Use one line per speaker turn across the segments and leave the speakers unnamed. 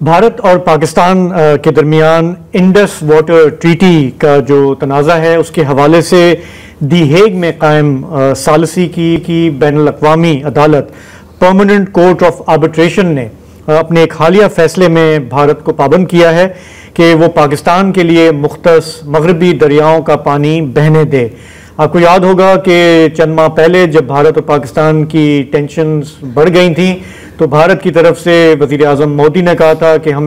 भारत और पाकिस्तान के दरमियान इंडस वाटर ट्रीटी का जो तनाज़ा है उसके हवाले से दी हेग में कायम सालसी की बैनुल अक़वामी अदालत परमानेंट कोर्ट ऑफ आर्बिट्रेशन ने अपने एक हालिया फैसले में भारत को पाबंद किया है कि वो पाकिस्तान के लिए मुख्तस मगरबी दरियाओं का पानी बहने दे। आपको याद होगा कि चंद माह पहले जब भारत और पाकिस्तान की टेंशन्स बढ़ गई थी तो भारत की तरफ से वज़ीर आज़म मोदी ने कहा था कि हम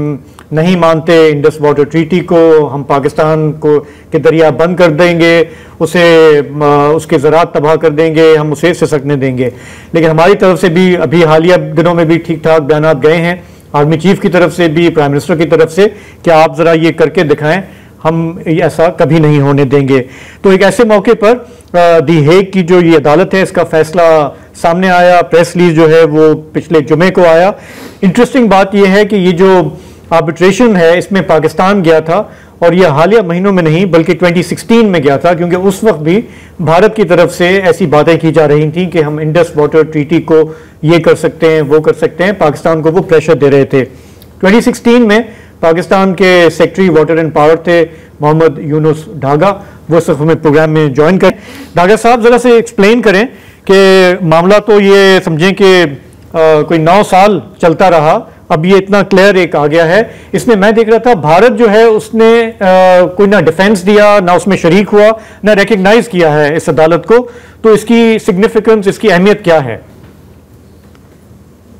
नहीं मानते इंडस वाटर ट्रीटी को, हम पाकिस्तान को के दरिया बंद कर देंगे, उसके ज़राअत तबाह कर देंगे, हम उसे सिसकने देंगे। लेकिन हमारी तरफ से भी अभी हालिया दिनों में भी ठीक ठाक बयान गए हैं, आर्मी चीफ की तरफ से भी, प्राइम मिनिस्टर की तरफ से, कि आप ज़रा ये करके दिखाएं, हम ऐसा कभी नहीं होने देंगे। तो एक ऐसे मौके पर दी हेग की जो ये अदालत है इसका फैसला सामने आया, प्रेस रिलीज जो है वो पिछले जुमे को आया। इंटरेस्टिंग बात यह है कि ये जो आर्बिट्रेशन है इसमें पाकिस्तान गया था और ये हालिया महीनों में नहीं बल्कि 2016 में गया था, क्योंकि उस वक्त भी भारत की तरफ से ऐसी बातें की जा रही थी कि हम इंडस वाटर ट्रीटी को ये कर सकते हैं, वो कर सकते हैं, पाकिस्तान को वो प्रेशर दे रहे थे। 2016 में पाकिस्तान के सेक्रेटरी वाटर एंड पावर थे मोहम्मद यूनुस ढागा, वो सिर्फ हमें प्रोग्राम में ज्वाइन करें। ढागा साहब ज़रा से एक्सप्लेन करें कि मामला तो ये समझें कि कोई 9 साल चलता रहा, अब ये इतना क्लियर एक आ गया है। इसमें मैं देख रहा था भारत जो है उसने कोई ना डिफेंस दिया, ना उसमें शरीक हुआ, ना रिकग्नाइज किया है इस अदालत को। तो इसकी सिग्निफिकेंस, इसकी अहमियत क्या है?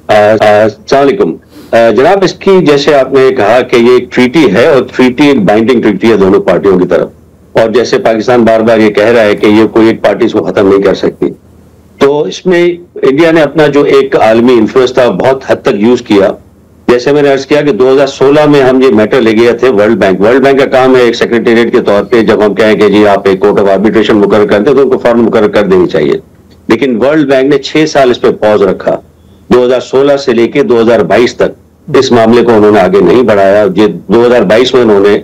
अस्सलाम वालेकुम जनाब, इसकी जैसे आपने कहा कि ये एक ट्रीटी है और ट्रीटी एक बाइंडिंग ट्रीटी है दोनों पार्टियों की तरफ, और जैसे पाकिस्तान बार बार ये कह रहा है कि ये कोई एक पार्टी इसको खत्म नहीं कर सकती, तो इसमें इंडिया ने अपना जो एक आलमी इन्फ्लुएंस था बहुत हद तक यूज किया। जैसे मैंने अर्ज किया कि 2016 में हम ये मैटर ले गए थे वर्ल्ड बैंक का काम है एक सेक्रेटेरिएट के तौर पे, जब हम कहें कि जी आप एक कोर्ट ऑफ आर्बिट्रेशन मुकर्रर करते तो उनको फौरन मुकर्रर कर देनी चाहिए। लेकिन वर्ल्ड बैंक ने 6 साल इस पर पॉज रखा, 2016 से लेके 2022 तक इस मामले को उन्होंने आगे नहीं बढ़ाया। ये 2022 में उन्होंने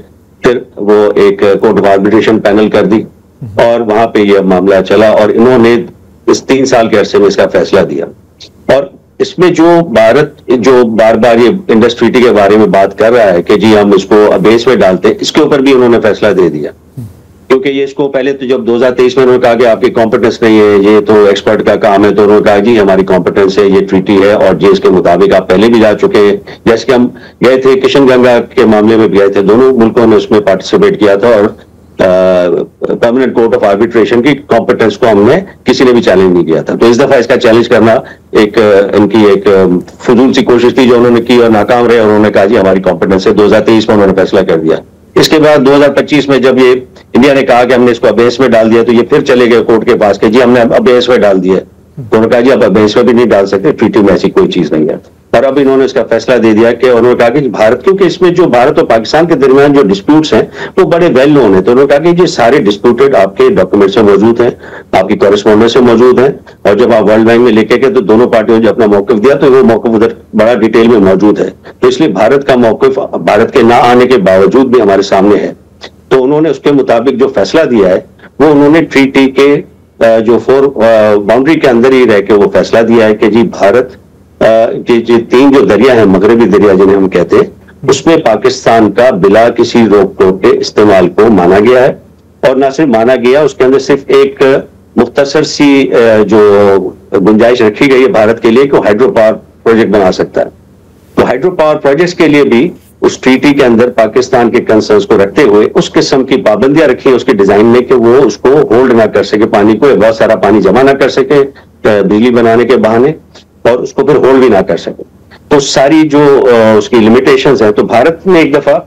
फिर वो एक कोर्ट ऑफ आर्बिट्रेशन पैनल कर दी और वहां पे ये मामला चला और इन्होंने इस 3 साल के अरसे में इसका फैसला दिया। और इसमें जो भारत जो बार बार ये इंडस ट्रीटी के बारे में बात कर रहा है कि जी हम इसको बेस में डालते हैं, इसके ऊपर भी उन्होंने फैसला दे दिया, क्योंकि ये इसको पहले तो जब 2023 में उन्होंने कहा कि आपकी कॉम्पिटेंस नहीं है, ये तो एक्सपर्ट का काम है, तो उन्होंने कहा जी हमारी कॉम्पिटेंस है, ये ट्रीटी है और जी इसके मुताबिक आप पहले भी जा चुके हैं। जैसे कि हम गए थे किशन गंगा के मामले में भी गए थे, दोनों मुल्कों ने उसमें पार्टिसिपेट किया था और परमानेंट कोर्ट ऑफ आर्बिट्रेशन की कॉम्पिटेंस को हमने किसी ने भी चैलेंज नहीं किया था। तो इस दफा इसका चैलेंज करना एक इनकी एक फजूल सी कोशिश थी जो उन्होंने की और नाकाम रहे, और उन्होंने कहा जी हमारी कॉम्पिटेंस है। 2023 में उन्होंने फैसला कर दिया। इसके बाद 2025 में जब ये इंडिया ने कहा कि हमने इसको अबेस में डाल दिया, तो ये फिर चले गए कोर्ट के पास कि जी हमने अबेस में डाल दिया। तो उन्होंने कहा जी अब अबेस में भी नहीं डाल सकते, ट्रीटी में ऐसी कोई चीज नहीं है। और अब इन्होंने इसका फैसला दे दिया कि उन्होंने कहा कि भारत, क्योंकि इसमें जो भारत और पाकिस्तान के दरमियान जो डिस्प्यूट्स हैं वो बड़े वेल नोन है, तो उन्होंने कहा कि ये सारे डिस्प्यूटेड आपके डॉक्यूमेंट से मौजूद हैं, आपकी कॉरेस्पॉन्डेंस से मौजूद हैं, और जब आप वर्ल्ड बैंक में लेके गए तो दोनों पार्टियों ने अपना मौकफ दिया तो वो मौकफ उधर बड़ा डिटेल में मौजूद है। तो इसलिए भारत का मौकफ भारत के ना आने के बावजूद भी हमारे सामने है। तो उन्होंने उसके मुताबिक जो फैसला दिया है वो उन्होंने ट्रीटी के जो 4 बाउंड्री के अंदर ही रह के वो फैसला दिया है कि जी भारत के जो 3 जो दरिया है, मगरबी दरिया जिन्हें हम कहते हैं, उसमें पाकिस्तान का बिला किसी रोक टोक के इस्तेमाल को माना गया है। और ना सिर्फ माना गया, उसके अंदर सिर्फ एक मुख्तसर सी जो गुंजाइश रखी गई है भारत के लिए कि हाइड्रो पावर प्रोजेक्ट बना सकता है। तो हाइड्रो पावर प्रोजेक्ट के लिए भी उस ट्रीटी के अंदर पाकिस्तान के कंसर्न्स को रखते हुए उस किस्म की पाबंदियां रखी है उसके डिजाइन में कि वो उसको होल्ड ना कर सके, पानी को बहुत सारा पानी जमा ना कर सके बिजली बनाने के बहाने, और उसको फिर होल्ड भी ना कर सके। तो सारी जो उसकी लिमिटेशंस है। तो भारत ने एक दफा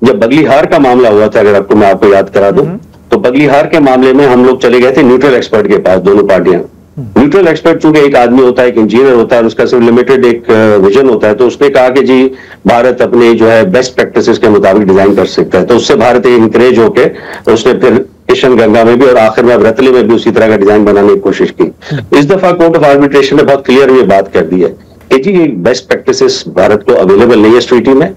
जब बगलीहार का मामला हुआ था, अगर मैं आपको याद करा दूं, तो बगलीहार के मामले में हम लोग चले गए थे न्यूट्रल एक्सपर्ट के पास, दोनों पार्टियां। न्यूट्रल एक्सपर्ट चूंकि एक आदमी होता है, एक इंजीनियर होता है और उसका सिर्फ लिमिटेड एक विजन होता है, तो उसने कहा कि जी भारत अपने जो है बेस्ट प्रैक्टिसेस के मुताबिक डिजाइन कर सकता है। तो उससे भारत इंकरेज होके उसने फिर किशन गंगा में भी और आखिर में रतली में भी उसी तरह का डिजाइन बनाने की कोशिश की। इस दफा कोर्ट ऑफ आर्बिट्रेशन ने बहुत क्लियर ये बात कर दी है कि जी ये बेस्ट प्रैक्टिसेस भारत को अवेलेबल नहीं है इस ट्रीटी में,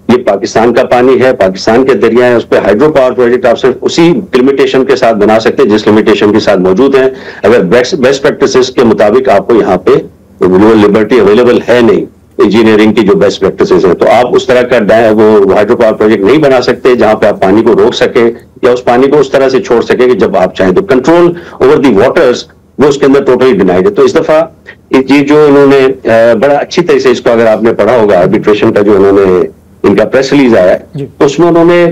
ये पाकिस्तान का पानी है, पाकिस्तान के दरिया है, उस पर हाइड्रो पावर प्रोजेक्ट आप सिर्फ उसी लिमिटेशन के साथ बना सकते हैं जिस लिमिटेशन के साथ मौजूद है। अगर बेस्ट प्रैक्टिसेस के मुताबिक आपको यहाँ पे लिबर्टी अवेलेबल है नहीं इंजीनियरिंग की जो बेस्ट प्रैक्टिसेस हैं, तो आप उस तरह का वो हाइड्रो पावर प्रोजेक्ट नहीं बना सकते जहां पे आप पानी को रोक सके या उस पानी को उस तरह से छोड़ सके कि जब आप चाहें। तो कंट्रोल ओवर दी वाटर्स वो उसके अंदर टोटली डिनाइड है। तो इस दफा ये जो इन्होंने बड़ा अच्छी तरह से इसको, अगर आपने पढ़ा होगा आर्बिट्रेशन का जो इन्होंने इनका प्रेस रिलीज आया है, उसमें उन्होंने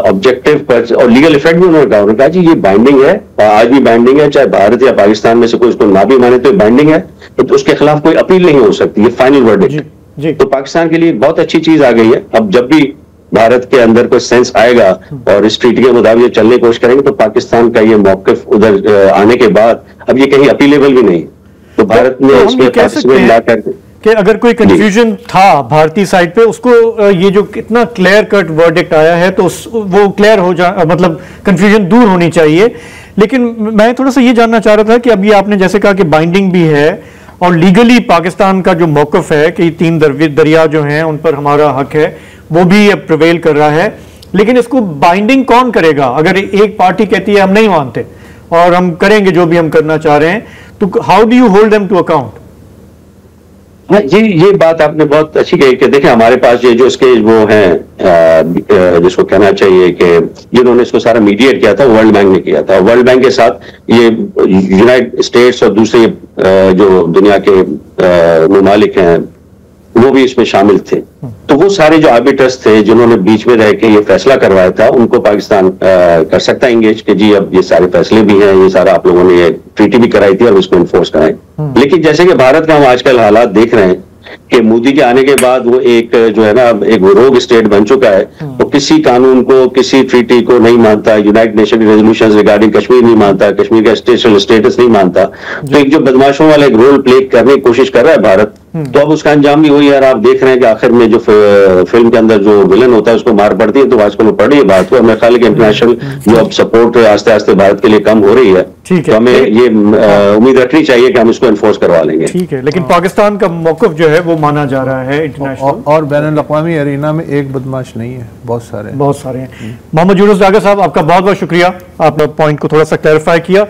ऑब्जेक्टिव पर और लीगल इफेक्ट भी उन्होंने कहा जी ये बाइंडिंग है और आज भी बाइंडिंग है, चाहे भारत या पाकिस्तान में से कोई इसको ना भी माने तो बाइंडिंग है, तो उसके खिलाफ कोई अपील नहीं हो सकती, ये फाइनल वर्डिक्ट। तो पाकिस्तान के लिए बहुत अच्छी चीज आ गई है। अब जब भी भारत के अंदर कोई सेंस आएगा और इस ट्रीटी के मुताबिक चलने की कोशिश करेंगे तो पाकिस्तान का ये मौकिफ उधर आने के बाद अब ये कहीं अपीलेबल भी नहीं। तो भारत ने इसमें पार्टिसिपेट ला करके
कि अगर कोई कंफ्यूजन था भारतीय साइड पे, उसको ये जो कितना क्लियर कट वर्डिक्ट आया है तो वो क्लियर हो जा, मतलब कंफ्यूजन दूर होनी चाहिए। लेकिन मैं थोड़ा सा ये जानना चाह रहा था कि अभी आपने जैसे कहा कि बाइंडिंग भी है और लीगली पाकिस्तान का जो मौकफ है कि 3 दरिया जो हैं उन पर हमारा हक है, वो भी अब प्रिवेल कर रहा है। लेकिन इसको बाइंडिंग कौन करेगा? अगर एक पार्टी कहती है हम नहीं मानते और हम करेंगे जो भी हम करना चाह रहे हैं, तो how do you hold them to account?
ये बात आपने बहुत अच्छी कही कि देखिए हमारे पास ये जो इसके वो हैं जिसको कहना चाहिए कि जिन्होंने इसको सारा मीडिएट किया था वर्ल्ड बैंक ने किया था। वर्ल्ड बैंक के साथ ये यूनाइटेड स्टेट्स और दूसरे जो दुनिया के ममालिक हैं वो भी इसमें शामिल थे। तो वो सारे जो आर्बिटर्स थे जिन्होंने बीच में रह के ये फैसला करवाया था, उनको पाकिस्तान कर सकता है इंगेज कि जी अब ये सारे फैसले भी हैं, ये सारा आप लोगों ने ये ट्रीटी भी कराई थी और इसको इन्फोर्स कराएं। लेकिन जैसे कि भारत का हम आजकल हालात देख रहे हैं कि मोदी के आने के बाद वो एक जो है ना एक रोग स्टेट बन चुका है, तो किसी कानून को, किसी ट्रीटी को नहीं मानता, यूनाइटेड नेशन की रेजोल्यूशंस रिगार्डिंग कश्मीर नहीं मानता, कश्मीर का स्टेटस नहीं मानता। तो एक जो बदमाशों वाला एक रोल प्ले करने की कोशिश कर रहा है भारत, तो अब उसका अंजाम भी वही यार आप देख रहे हैं कि आखिर में जो फिल्म के अंदर जो विलन होता है उसको मार पड़ती है। तो आजकल वो पड़ रही है बात को, मेरे ख्याल इंटरनेशनल जो अब सपोर्ट आस्ते आस्ते भारत के लिए कम हो रही है, तो हमें ये उम्मीद रखनी चाहिए कि हम इसको इन्फोर्स करवा लेंगे।
ठीक है, लेकिन पाकिस्तान का मौकफ जो है वो माना जा रहा है इंटरनेशनल
और बैनुल-अक़वामी अरीना में एक बदमाश नहीं है, बहुत सारे हैं।
मोहम्मद यूनुस डागर साहब, आपका बहुत बहुत शुक्रिया, आपने पॉइंट को थोड़ा सा क्लैरिफाई किया।